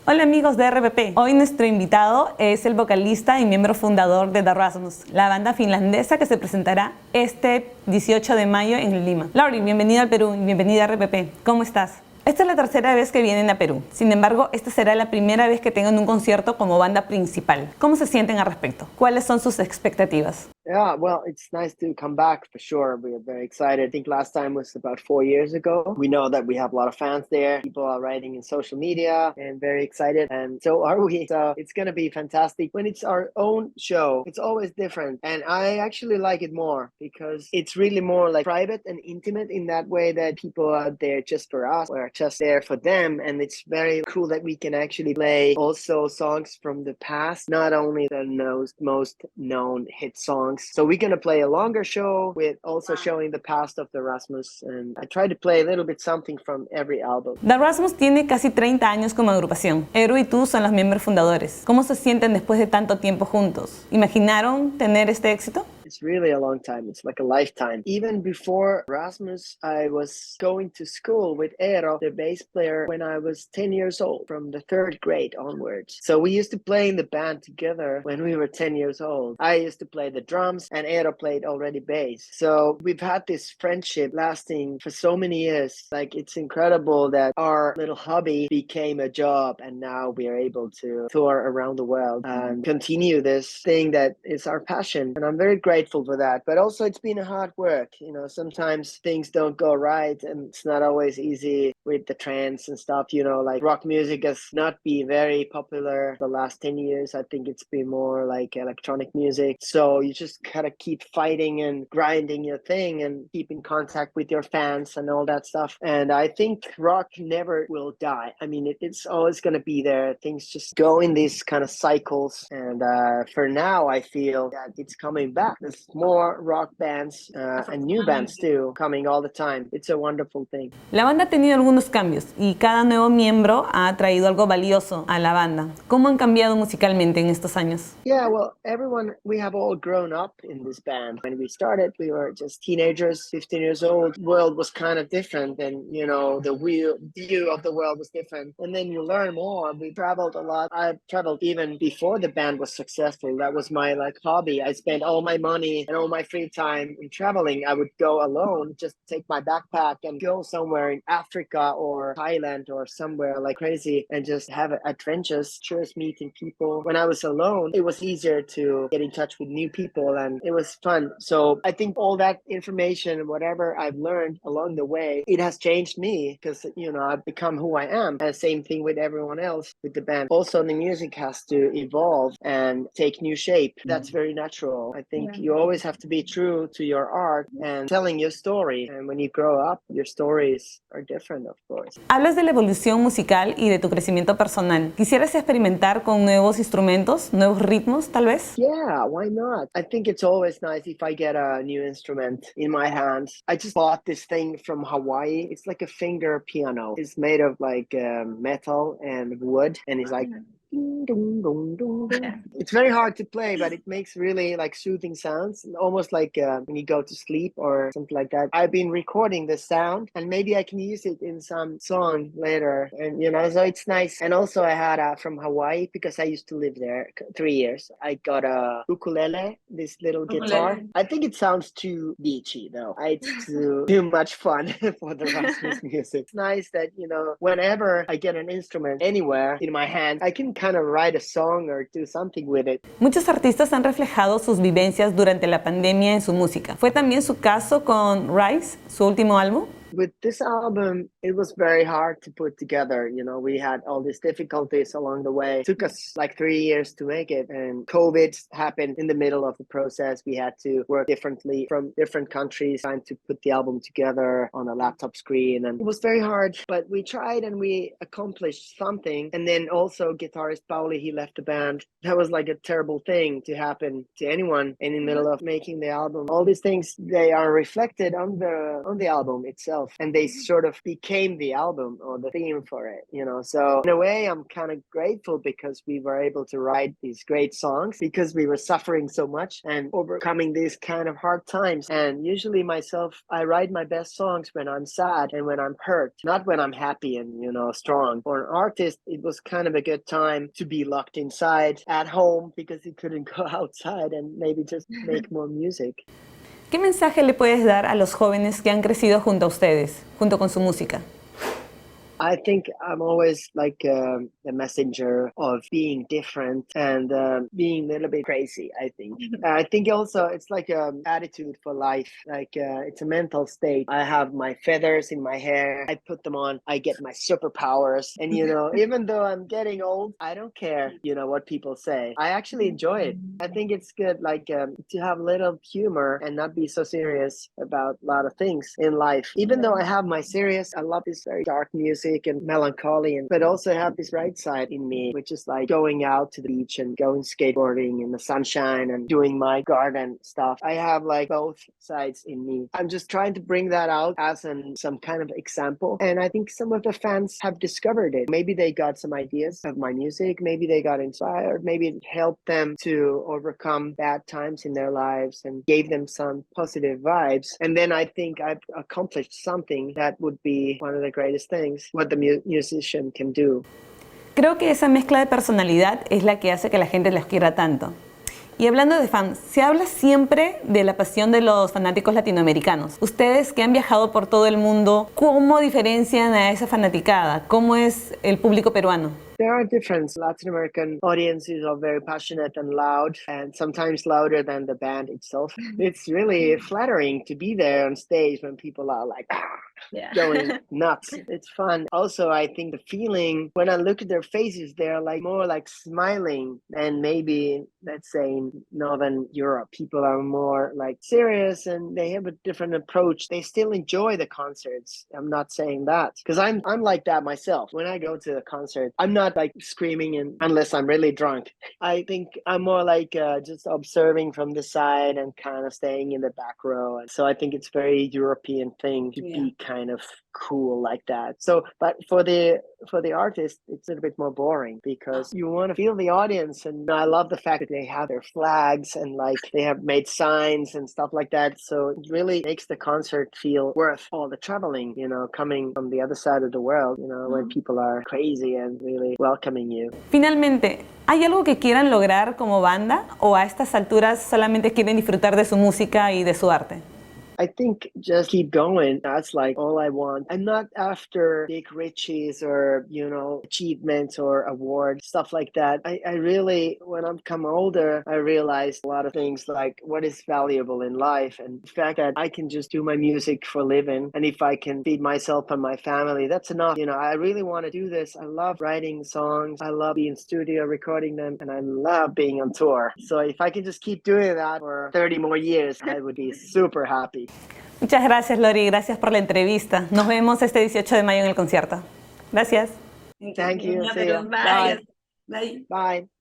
Hola amigos de RPP, hoy nuestro invitado es el vocalista y miembro fundador de Rasmus, la banda finlandesa que se presentará este 18 de mayo en Lima. Lauri, bienvenida al Perú y bienvenida a RPP, ¿cómo estás? Esta es la tercera vez que vienen a Perú, sin embargo, esta será la primera vez que tengan un concierto como banda principal. ¿Cómo se sienten al respecto? ¿Cuáles son sus expectativas? Yeah, well, it's nice to come back for sure. We are very excited. I think last time was about 4 years ago. We know that we have a lot of fans there. People are writing in social media and very excited. And so are we. So it's going to be fantastic. When it's our own show, it's always different. And I actually like it more because it's really more like private and intimate in that way that people are there just for us or just there for them. And it's very cool that we can actually play also songs from the past, not only the most known hit songs. So we're going to play a longer show with also showing the past of the Rasmus, and I try to play a little bit something from every album. The Rasmus tiene casi 30 años como agrupación. Eru y tú son los miembros fundadores. ¿Cómo se sienten después de tanto tiempo juntos? ¿Imaginaron tener este éxito? It's really a long time. It's like a lifetime. Even before Rasmus, I was going to school with Eero, the bass player, when I was 10 years old, from the 3rd grade onwards. So we used to play in the band together when we were 10 years old. I used to play the drums and Eero played already bass. So we've had this friendship lasting for so many years. Like, it's incredible that our little hobby became a job and now we are able to tour around the world and continue this thing that is our passion. And I'm very grateful for that, but also it's been a hard work. You know, sometimes things don't go right and it's not always easy with the trends and stuff. You know, like rock music has not been very popular the last 10 years. I think it's been more like electronic music. So you just gotta keep fighting and grinding your thing and keep in contact with your fans and all that stuff. And I think rock never will die. I mean, it's always gonna be there. Things just go in these kind of cycles. And for now, I feel that it's coming back. There's more rock bands and new bands too coming all the time. It's a wonderful thing. La banda ha tenido algunos cambios y cada nuevo miembro ha traído algo valioso a la banda. ¿Cómo han cambiado musicalmente en estos años? Yeah, well, we have all grown up in this band. When we started, we were just teenagers, 15 years old. The world was kind of different and, you know, the view of the world was different. And then you learn more. We traveled a lot. I traveled even before the band was successful. That was my hobby. I spent all my money and all my free time in traveling. I would go alone, just take my backpack and go somewhere in Africa or Thailand or somewhere like crazy and just have adventures, just meeting people. When I was alone, it was easier to get in touch with new people and it was fun. So I think all that information, whatever I've learned along the way, it has changed me because, you know, I've become who I am. And same thing with everyone else with the band. Also, the music has to evolve and take new shape. That's very natural. I think you always have to be true to your art and telling your story. And when you grow up, your stories are different, of course. Hablas de la evolución musical y de tu crecimiento personal. ¿Quisieras experimentar con nuevos instrumentos, nuevos ritmos, tal vez? Yeah, why not? I think it's always nice if I get a new instrument in my hands. I just bought this thing from Hawaii. It's like a finger piano. It's made of like metal and wood, and it's like ding, dong, dong, dong, dong. It's very hard to play, but it makes really like soothing sounds, almost like when you go to sleep or something like that. I've been recording the sound and maybe I can use it in some song later. And, you know, so it's nice. And also I had from Hawaii, because I used to live there 3 years. I got a ukulele, this little guitar. I think it sounds too beachy though. It's too much fun for the Rasmus music. It's nice that, you know, whenever I get an instrument anywhere in my hand, I can kind of write a song or do something with it. Muchos artistas han reflejado sus vivencias durante la pandemia en su música. ¿Fue también su caso con Rise, su último álbum? With this album, it was very hard to put together. You know, we had all these difficulties along the way. It took us like 3 years to make it. And COVID happened in the middle of the process. We had to work differently from different countries, trying to put the album together on a laptop screen. And it was very hard, but we tried and we accomplished something. And then also guitarist Pauli, he left the band. That was like a terrible thing to happen to anyone in the middle of making the album. All these things, they are reflected on the album itself. myself, and they sort of became the album or the theme for it, you know. So in a way, I'm kind of grateful because we were able to write these great songs because we were suffering so much and overcoming these kind of hard times. And usually myself, I write my best songs when I'm sad and when I'm hurt, not when I'm happy and, you know, strong. For an artist, it was kind of a good time to be locked inside at home because he couldn't go outside and maybe just make more music. ¿Qué mensaje le puedes dar a los jóvenes que han crecido junto a ustedes, junto con su música? I think I'm always like the messenger of being different and being a little bit crazy, I think. I think also it's like an attitude for life. Like it's a mental state. I have my feathers in my hair. I put them on. I get my superpowers. And, you know, even though I'm getting old, I don't care, you know, what people say. I actually enjoy it. I think it's good, like to have a little humor and not be so serious about a lot of things in life. Even though I have my serious, I love this very dark music and melancholy, but also have this right side in me, which is like going out to the beach and going skateboarding in the sunshine and doing my garden stuff. I have like both sides in me. I'm just trying to bring that out as some kind of example. And I think some of the fans have discovered it. Maybe they got some ideas of my music. Maybe they got inspired. Maybe it helped them to overcome bad times in their lives and gave them some positive vibes. And then I think I've accomplished something that would be one of the greatest things what the musician can do. Creo que esa mezcla de personalidad es la que hace que la gente los quiera tanto. Y hablando de fans, se habla siempre de la pasión de los fanáticos latinoamericanos. Ustedes que han viajado por todo el mundo, ¿cómo diferencian a esa fanaticada? ¿Cómo es el público peruano? There are different Latin American audiences are very passionate and loud, and sometimes louder than the band itself. It's really flattering to be there on stage when people are like, going nuts. It's fun. Also, I think the feeling, when I look at their faces, they're like more like smiling than maybe, let's say, in Northern Europe. People are more like serious and they have a different approach. They still enjoy the concerts. I'm not saying that because I'm like that myself. When I go to a concert, I'm not like screaming unless I'm really drunk. I think I'm more like just observing from the side and kind of staying in the back row. And so I think it's very European thing to be kind of cool like that. So, but for the artist, it's a little bit more boring because you want to feel the audience. And I love the fact that they have their flags and like they have made signs and stuff like that. So it really makes the concert feel worth all the traveling, you know, coming from the other side of the world, you know, when people are crazy and really welcoming you. Finalmente, ¿hay algo que quieran lograr como banda o a estas alturas solamente quieren disfrutar de su música y de su arte? I think just keep going. That's like all I want. I'm not after big riches or, you know, achievements or awards, stuff like that. I really, when I've come older, I realized a lot of things like what is valuable in life and the fact that I can just do my music for a living. And if I can feed myself and my family, that's enough. You know, I really want to do this. I love writing songs. I love being in studio, recording them, and I love being on tour. So if I can just keep doing that for 30 more years, I would be super happy. Muchas gracias, Lauri. Gracias por la entrevista. Nos vemos este 18 de mayo en el concierto. Gracias. Thank you. See you. Bye. Bye. Bye.